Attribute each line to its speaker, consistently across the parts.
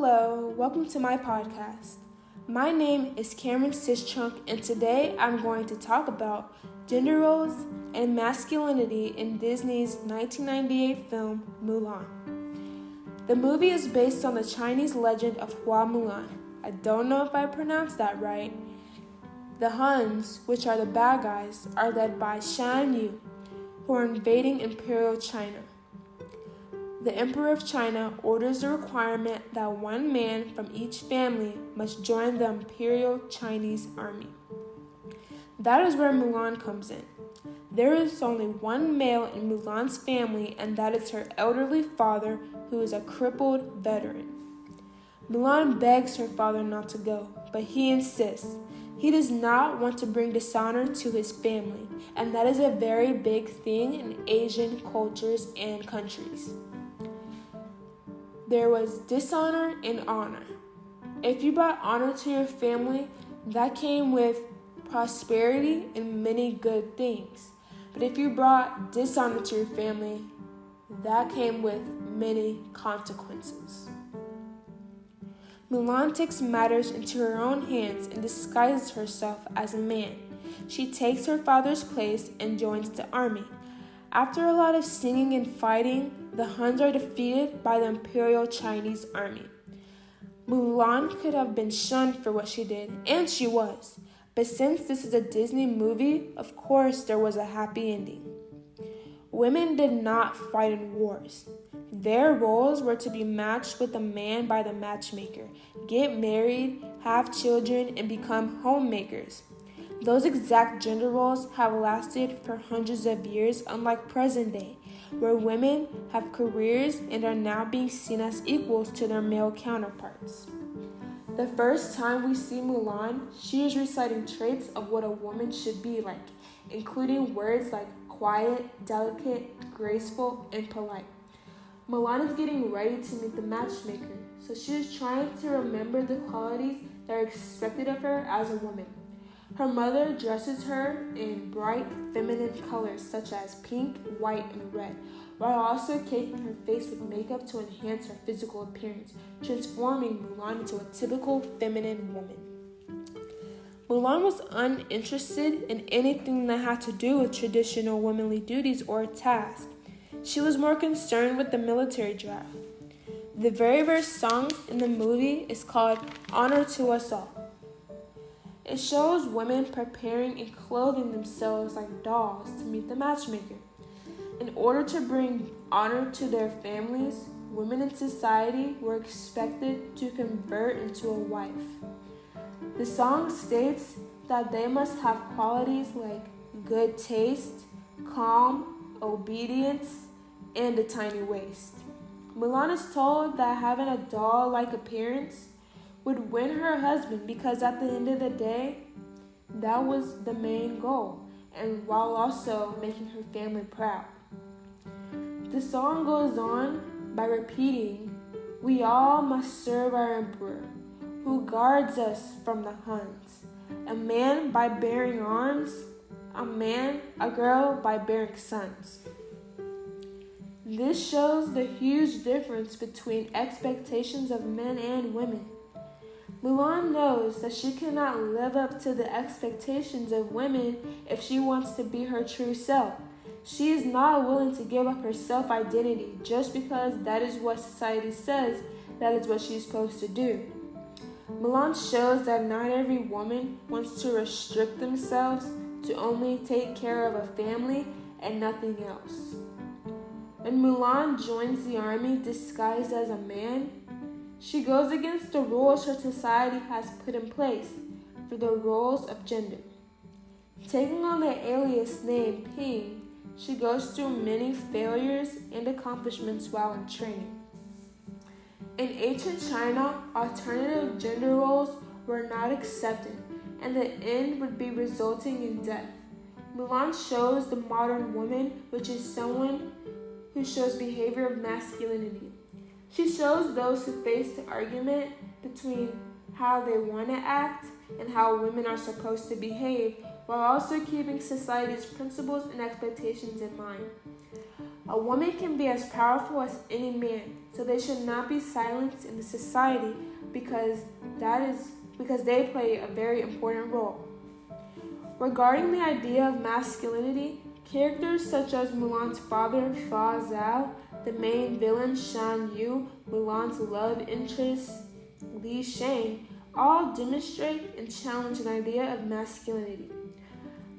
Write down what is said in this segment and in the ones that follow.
Speaker 1: Hello, welcome to my podcast. My name is Cameron Sischunk, and today I'm going to talk about gender roles and masculinity in Disney's 1998 film Mulan. The movie is based on the Chinese legend of Hua Mulan. I don't know if I pronounced that right. The Huns, which are the bad guys, are led by Shan Yu, who are invading Imperial China. The Emperor of China orders the requirement that one man from each family must join the Imperial Chinese Army. That is where Mulan comes in. There is only one male in Mulan's family, and that is her elderly father, who is a crippled veteran. Mulan begs her father not to go, but he insists. He does not want to bring dishonor to his family, and that is a very big thing in Asian cultures and countries. There was dishonor and honor. If you brought honor to your family, that came with prosperity and many good things. But if you brought dishonor to your family, that came with many consequences. Mulan takes matters into her own hands and disguises herself as a man. She takes her father's place and joins the army. After a lot of singing and fighting, the Huns are defeated by the Imperial Chinese Army. Mulan could have been shunned for what she did, and she was. But since this is a Disney movie, of course there was a happy ending. Women did not fight in wars. Their roles were to be matched with a man by the matchmaker, get married, have children, and become homemakers. Those exact gender roles have lasted for hundreds of years, unlike present day, where women have careers and are now being seen as equals to their male counterparts. The first time we see Mulan, she is reciting traits of what a woman should be like, including words like quiet, delicate, graceful, and polite. Mulan is getting ready to meet the matchmaker, so she is trying to remember the qualities that are expected of her as a woman. Her mother dresses her in bright, feminine colors such as pink, white, and red, while also caking her face with makeup to enhance her physical appearance, transforming Mulan into a typical feminine woman. Mulan was uninterested in anything that had to do with traditional womanly duties or tasks. She was more concerned with the military draft. The very first song in the movie is called Honor to Us All. It shows women preparing and clothing themselves like dolls to meet the matchmaker. In order to bring honor to their families, women in society were expected to convert into a wife. The song states that they must have qualities like good taste, calm, obedience, and a tiny waist. Mulan is told that having a doll-like appearance would win her husband because at the end of the day, that was the main goal, and while also making her family proud. The song goes on by repeating, "We all must serve our emperor, who guards us from the Huns. A man by bearing arms, a girl by bearing sons." This shows the huge difference between expectations of men and women. Mulan knows that she cannot live up to the expectations of women if she wants to be her true self. She is not willing to give up her self-identity just because that is what society says that is what she is supposed to do. Mulan shows that not every woman wants to restrict themselves to only take care of a family and nothing else. When Mulan joins the army disguised as a man, she goes against the rules her society has put in place for the roles of gender. Taking on the alias name Ping, she goes through many failures and accomplishments while in training. In ancient China, alternative gender roles were not accepted, and the end would be resulting in death. Mulan shows the modern woman, which is someone who shows behavior of masculinity. She shows those who face the argument between how they want to act and how women are supposed to behave, while also keeping society's principles and expectations in mind. A woman can be as powerful as any man, so they should not be silenced in the society because they play a very important role. Regarding the idea of masculinity, characters such as Mulan's father, Fa Zhao, the main villain, Shan Yu, Mulan's love interest, Li Shang, all demonstrate and challenge an idea of masculinity.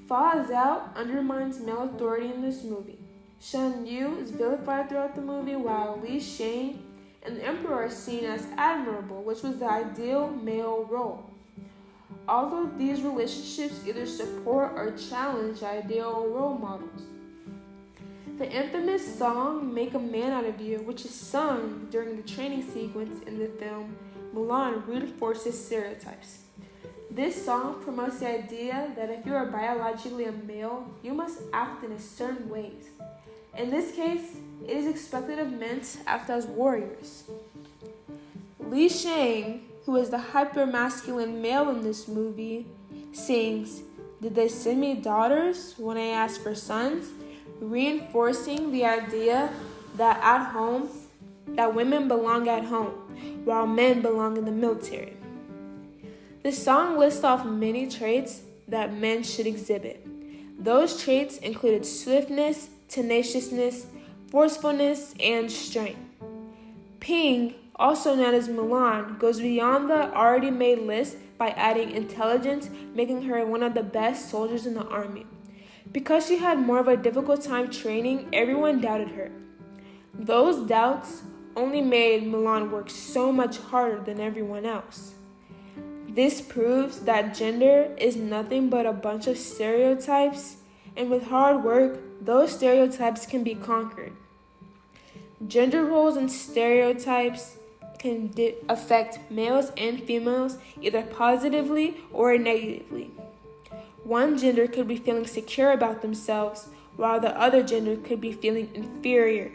Speaker 1: Fa Zhao undermines male authority in this movie. Shan Yu is vilified throughout the movie, while Li Shang and the Emperor are seen as admirable, which was the ideal male role. Although these relationships either support or challenge ideal role models. The infamous song Make a Man Out of You, which is sung during the training sequence in the film Mulan, reinforces stereotypes. This song promotes the idea that if you are biologically a male, you must act in a certain ways. In this case, it is expected of men to act as warriors. Li Shang, who is the hyper-masculine male in this movie, sings, "Did they send me daughters when I asked for sons?" reinforcing the idea that women belong at home, while men belong in the military. The song lists off many traits that men should exhibit. Those traits included swiftness, tenaciousness, forcefulness, and strength. Ping, also known as Mulan, goes beyond the already made list by adding intelligence, making her one of the best soldiers in the army. Because she had more of a difficult time training, everyone doubted her. Those doubts only made Mulan work so much harder than everyone else. This proves that gender is nothing but a bunch of stereotypes, and with hard work, those stereotypes can be conquered. Gender roles and stereotypes can affect males and females either positively or negatively. One gender could be feeling secure about themselves, while the other gender could be feeling inferior.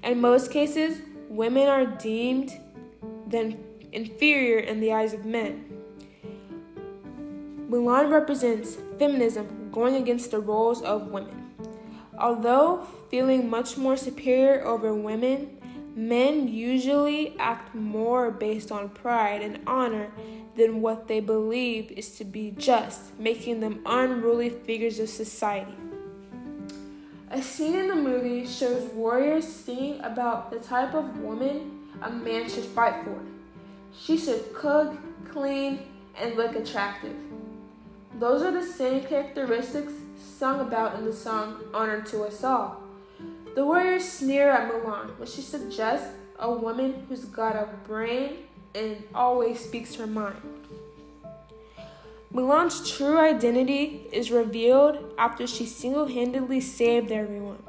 Speaker 1: In most cases, women are deemed then inferior in the eyes of men. Mulan represents feminism going against the roles of women. Although feeling much more superior over women, men usually act more based on pride and honor than what they believe is to be just, making them unruly figures of society. A scene in the movie shows warriors singing about the type of woman a man should fight for. She should cook, clean, and look attractive. Those are the same characteristics sung about in the song Honor to Us All. The warriors sneer at Mulan when she suggests a woman who's got a brain and always speaks her mind. Mulan's true identity is revealed after she single-handedly saved everyone.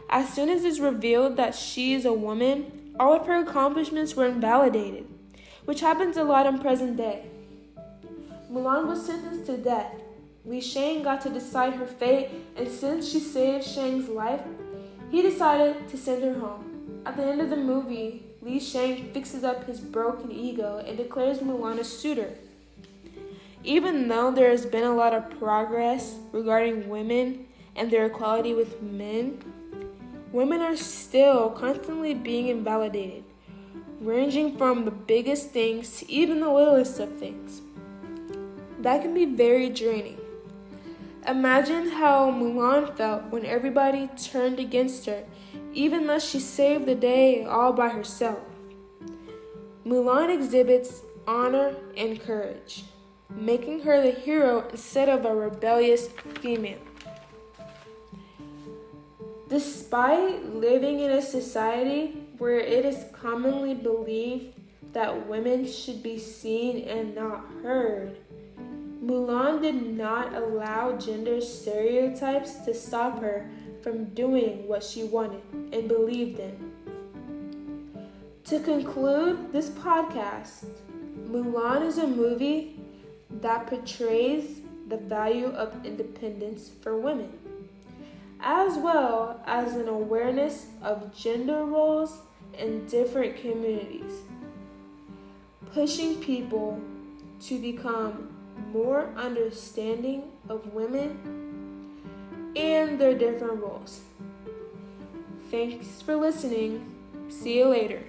Speaker 1: As soon as it's revealed that she is a woman, all of her accomplishments were invalidated, which happens a lot in present day. Mulan was sentenced to death. Li Shang got to decide her fate, and since she saved Shang's life, he decided to send her home. At the end of the movie, Li Shang fixes up his broken ego and declares Mulan a suitor. Even though there has been a lot of progress regarding women and their equality with men, women are still constantly being invalidated, ranging from the biggest things to even the littlest of things. That can be very draining. Imagine how Mulan felt when everybody turned against her, even though she saved the day all by herself. Mulan exhibits honor and courage, making her the hero instead of a rebellious female. Despite living in a society where it is commonly believed that women should be seen and not heard, Mulan did not allow gender stereotypes to stop her from doing what she wanted and believed in. To conclude this podcast, Mulan is a movie that portrays the value of independence for women, as well as an awareness of gender roles in different communities, pushing people to become more understanding of women and their different roles. Thanks for listening. See you later.